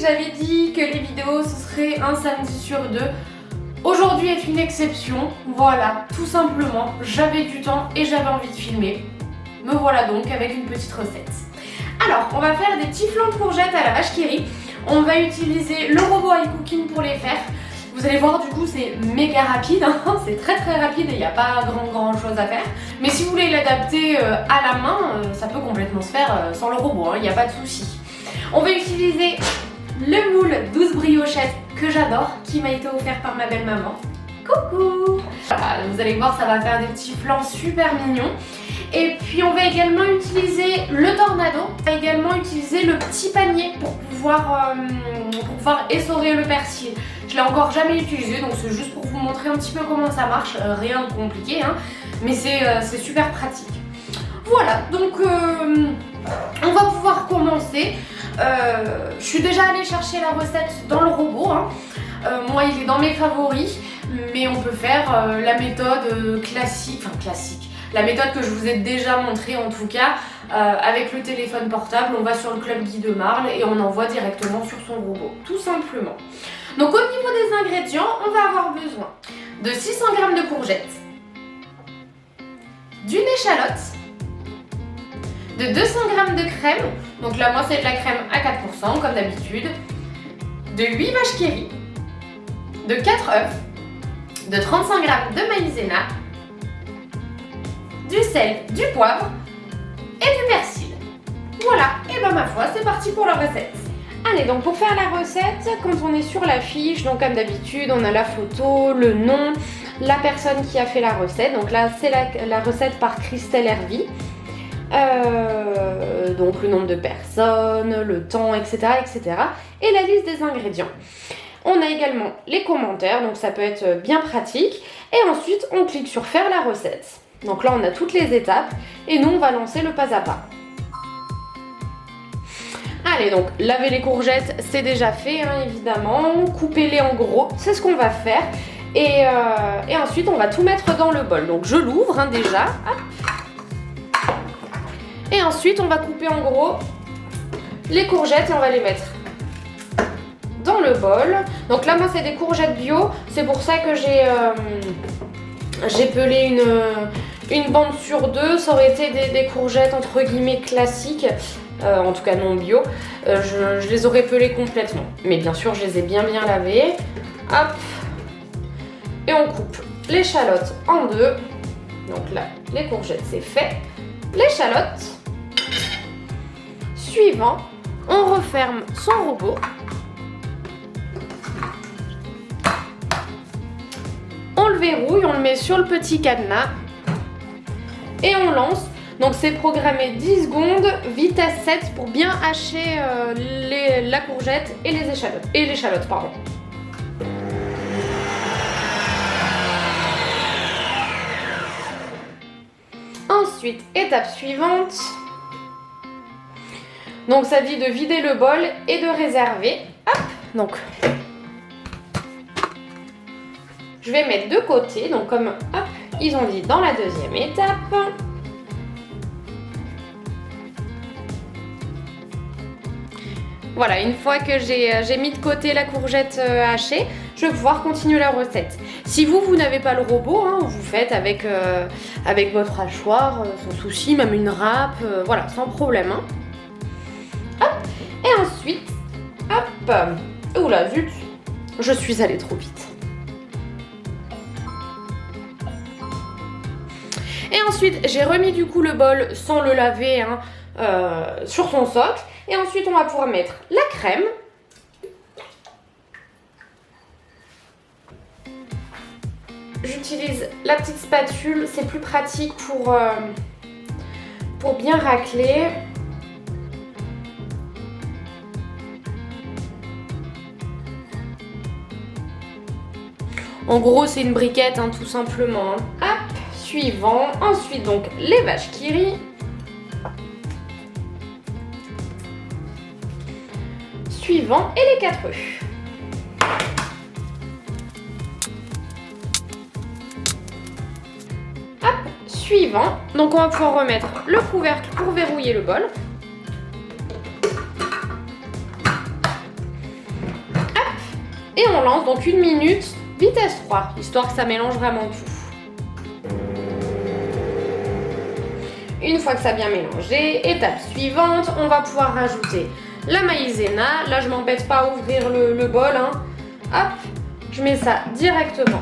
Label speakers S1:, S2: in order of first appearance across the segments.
S1: j'avais dit que les vidéos ce serait un samedi sur deux. Aujourd'hui est une exception, voilà, tout simplement, j'avais du temps et j'avais envie de filmer. Me voilà donc avec une petite recette. Alors, on va faire des petits flancs de courgettes à la vache qui rit. On va utiliser le robot iCooking pour les faire. Vous allez voir, du coup, c'est méga rapide, hein. C'est très rapide et il n'y a pas grand chose à faire. Mais si vous voulez l'adapter à la main, ça peut complètement se faire sans le robot, hein, il n'y a pas de souci. On va utiliser le moule 12 briochettes que j'adore, qui m'a été offert par ma belle maman. Coucou! Voilà, vous allez voir, ça va faire des petits flancs super mignons. Et puis on va également utiliser le tornado, on va également utiliser le petit panier pour pouvoir essorer le persil. Je l'ai encore jamais utilisé, donc c'est juste pour vous montrer un petit peu comment ça marche, rien de compliqué, hein, mais c'est super pratique. Voilà, donc on va pouvoir commencer. Je suis déjà allée chercher la recette dans le robot, hein. Moi il est dans mes favoris, mais on peut faire la méthode classique, la méthode que je vous ai déjà montrée en tout cas, avec le téléphone portable. On va sur le club Guy de Marle et on envoie directement sur son robot, tout simplement. Donc au niveau des ingrédients, on va avoir besoin de 600 g de courgettes, d'une échalote, de 200 g de crème, donc là moi c'est de la crème à 4% comme d'habitude, de 8 vaches qui rient, de 4 œufs, de 35 g de maïzena, du sel, du poivre et du persil. Voilà, et ben ma foi, c'est parti pour la recette. Allez, donc pour faire la recette, quand on est sur la fiche, donc comme d'habitude, on a la photo, le nom, la personne qui a fait la recette. Donc là, c'est la recette par Christelle Hervy. Donc le nombre de personnes, le temps, etc., etc. Et la liste des ingrédients. On a également les commentaires, donc ça peut être bien pratique. Et ensuite, on clique sur faire la recette. Donc là, on a toutes les étapes et nous, on va lancer le pas à pas. Allez, donc laver les courgettes, c'est déjà fait, hein, évidemment. Coupez-les en gros, c'est ce qu'on va faire. Et ensuite, on va tout mettre dans le bol. Donc je l'ouvre, hein, déjà. Hop. Et ensuite, on va couper en gros les courgettes et on va les mettre dans le bol. Donc là, moi, c'est des courgettes bio. C'est pour ça que j'ai pelé une bande sur deux. Ça aurait été des courgettes entre guillemets classiques, en tout cas non bio. Je les aurais pelées complètement. Mais bien sûr, je les ai bien lavées. Hop. Et on coupe l'échalote en deux. Donc là, les courgettes, c'est fait. L'échalote. Suivant, on referme son robot. On le verrouille, on le met sur le petit cadenas et on lance. Donc c'est programmé 10 secondes, vitesse 7 pour bien hacher la courgette et l'échalote, pardon. Ensuite, étape suivante. Donc ça dit de vider le bol et de réserver. Hop, donc je vais mettre de côté, donc comme hop, ils ont dit dans la deuxième étape. Voilà, une fois que j'ai mis de côté la courgette hachée, je vais pouvoir continuer la recette. Si vous n'avez pas le robot, hein, vous faites avec votre hachoir, sans souci, même une râpe, voilà, sans problème. Hein. Hop, et ensuite, hop, oula, zut, je suis allée trop vite. Et ensuite, j'ai remis du coup le bol sans le laver, hein, sur son socle. Et ensuite, on va pouvoir mettre la crème. J'utilise la petite spatule, c'est plus pratique pour bien racler. En gros, c'est une briquette, hein, tout simplement. Hop, suivant. Ensuite, donc, les vaches qui rient. Suivant, et les 4 œufs. Hop, suivant. Donc, on va pouvoir remettre le couvercle pour verrouiller le bol. Et on lance donc 1 minute, vitesse 3, histoire que ça mélange vraiment tout. Une fois que ça a bien mélangé, étape suivante, on va pouvoir rajouter la maïzena. Là, je m'embête pas à ouvrir le bol, hein. Hop, je mets ça directement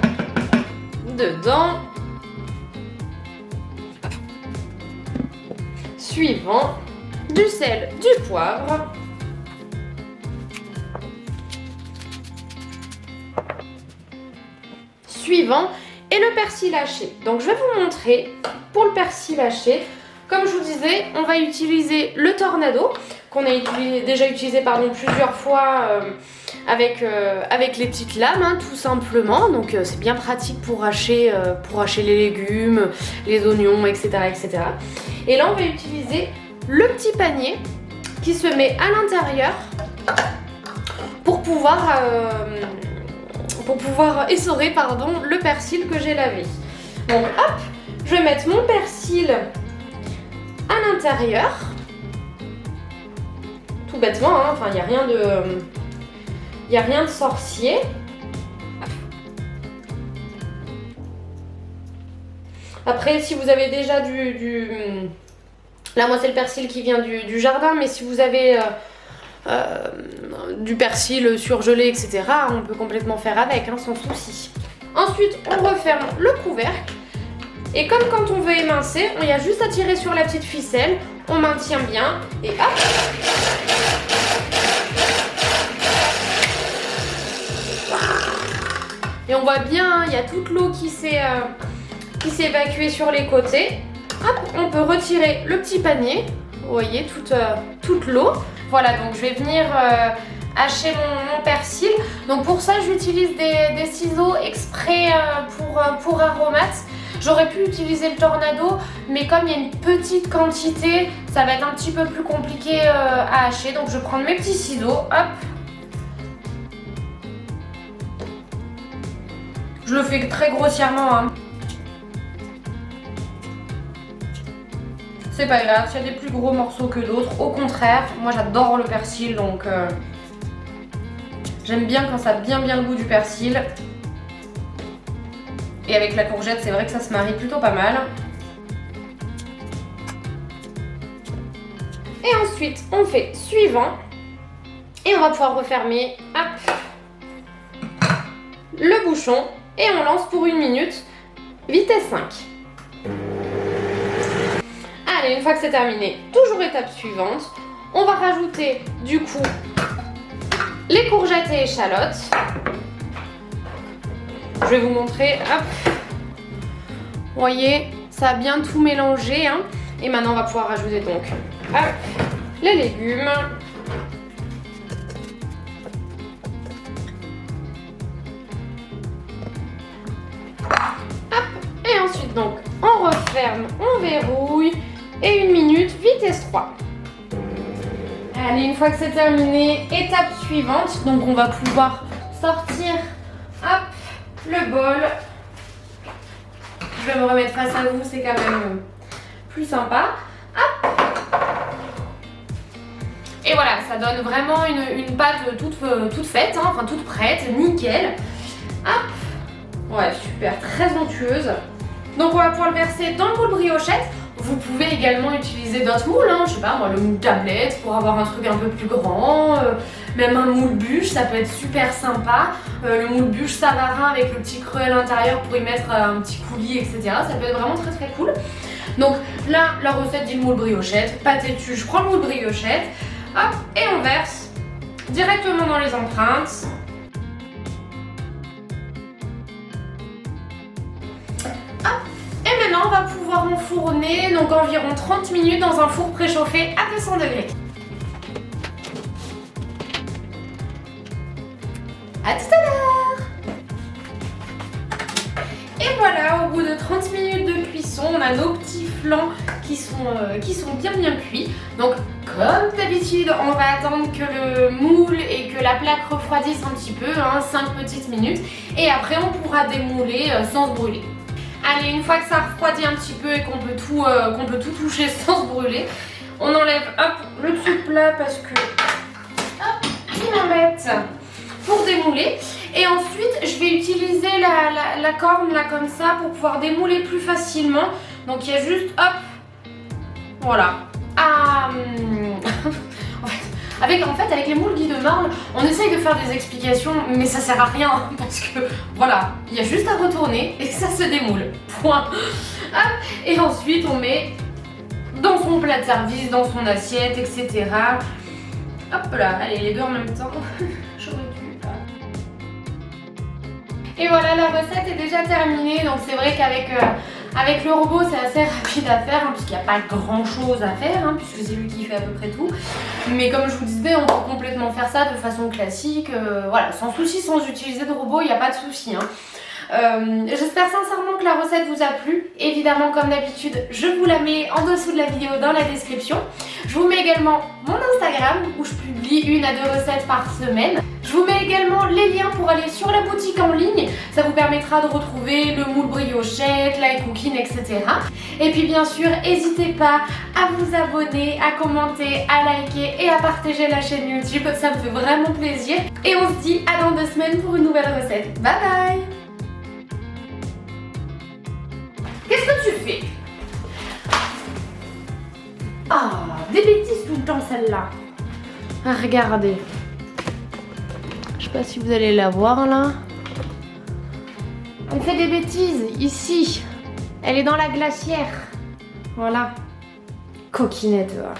S1: dedans. Suivant, du sel, du poivre. Suivant, et le persil haché. Donc je vais vous montrer pour le persil haché. Comme je vous disais, on va utiliser le tornado qu'on a déjà utilisé plusieurs fois avec les petites lames, hein, tout simplement. Donc c'est bien pratique pour hacher les légumes, les oignons, etc., etc. Et là on va utiliser le petit panier qui se met à l'intérieur pour pouvoir essorer le persil que j'ai lavé. Donc hop, je vais mettre mon persil à l'intérieur. Tout bêtement, hein, enfin il n'y a rien de sorcier. Après, si vous avez déjà là moi c'est le persil qui vient du jardin, mais si vous avez du persil surgelé, etc., on peut complètement faire avec, hein, sans souci. Ensuite, on referme le couvercle. Et comme quand on veut émincer, il y a juste à tirer sur la petite ficelle, on maintient bien et hop. Et on voit bien, il y a toute l'eau qui s'est évacuée sur les côtés. Hop, on peut retirer le petit panier. Vous voyez toute l'eau. Voilà, donc je vais venir hacher mon persil. Donc pour ça, j'utilise des ciseaux exprès pour aromates. J'aurais pu utiliser le tornado, mais comme il y a une petite quantité, ça va être un petit peu plus compliqué à hacher. Donc je vais prendre mes petits ciseaux, hop. Je le fais très grossièrement, hein. C'est pas grave, il y a des plus gros morceaux que d'autres. Au contraire, moi j'adore le persil, donc j'aime bien quand ça a bien le goût du persil. Et avec la courgette, c'est vrai que ça se marie plutôt pas mal. Et ensuite, on fait suivant. Et on va pouvoir refermer, hop, le bouchon. Et on lance pour 1 minute, vitesse 5. Allez, une fois que c'est terminé, toujours étape suivante. On va rajouter du coup les courgettes et échalotes. Je vais vous montrer, hop. Vous voyez, ça a bien tout mélangé, hein. Et maintenant on va pouvoir rajouter donc, hop, les légumes. Hop, et ensuite donc on referme, on verrouille. Et 1 minute, vitesse 3. Allez, une fois que c'est terminé, étape suivante. Donc on va pouvoir sortir, hop, le bol. Je vais me remettre face à vous, c'est quand même plus sympa. Hop. Et voilà, ça donne vraiment une pâte toute faite, hein, enfin toute prête, nickel. Hop. Ouais, super, très onctueuse. Donc on va pouvoir le verser dans le moule briochette. Vous pouvez également utiliser d'autres moules, hein, je sais pas moi, le moule tablette pour avoir un truc un peu plus grand, même un moule bûche, ça peut être super sympa. Le moule bûche savarin avec le petit creux à l'intérieur pour y mettre un petit coulis, etc. Ça peut être vraiment très cool. Donc là, la recette dit le moule briochette, pas têtu, je prends le moule briochette, hop, et on verse directement dans les empreintes. On va pouvoir enfourner donc environ 30 minutes dans un four préchauffé à 200 degrés. À tout à l'heure. Et voilà, au bout de 30 minutes de cuisson, on a nos petits flancs qui sont bien cuits. Donc comme d'habitude, on va attendre que le moule et que la plaque refroidissent un petit peu, hein, 5 petites minutes. Et après on pourra démouler sans se brûler. Allez, une fois que ça refroidit un petit peu et qu'on peut tout toucher sans se brûler, on enlève hop, le petit plat parce que hop, il m'embête pour démouler. Et ensuite, je vais utiliser la corne là comme ça pour pouvoir démouler plus facilement. Donc il y a juste, hop, voilà. En fait, avec les moules Guy de Marle, on essaye de faire des explications, mais ça sert à rien parce que voilà, il y a juste à retourner et ça se démoule. Point. Hop. Et ensuite, on met dans son plat de service, dans son assiette, etc. Hop là, allez, les deux en même temps. J'aurais dû. Et voilà, la recette est déjà terminée. Donc c'est vrai qu'avec avec le robot, c'est assez rapide à faire, hein, puisqu'il n'y a pas grand chose à faire, hein, puisque c'est lui qui fait à peu près tout. Mais comme je vous disais, on peut complètement faire ça de façon classique, voilà, sans souci, sans utiliser de robot, il n'y a pas de souci. Hein. J'espère sincèrement que la recette vous a plu. Évidemment, comme d'habitude, je vous la mets en dessous de la vidéo dans la description. Je vous mets également mon Instagram où je publie 1 à 2 recettes par semaine. Je vous mets également les liens pour aller sur la boutique en ligne. Ça vous permettra de retrouver le moule briochette, l'ail cooking, etc. Et puis bien sûr, n'hésitez pas à vous abonner, à commenter, à liker et à partager la chaîne YouTube. Ça me fait vraiment plaisir. Et on se dit à dans 2 semaines pour une nouvelle recette. Bye bye! Qu'est-ce que tu fais? Ah, des bêtises tout le temps celle-là. Regardez. Je sais pas si vous allez la voir là. Elle fait des bêtises ici. Elle est dans la glacière. Voilà. Coquinette. Voilà.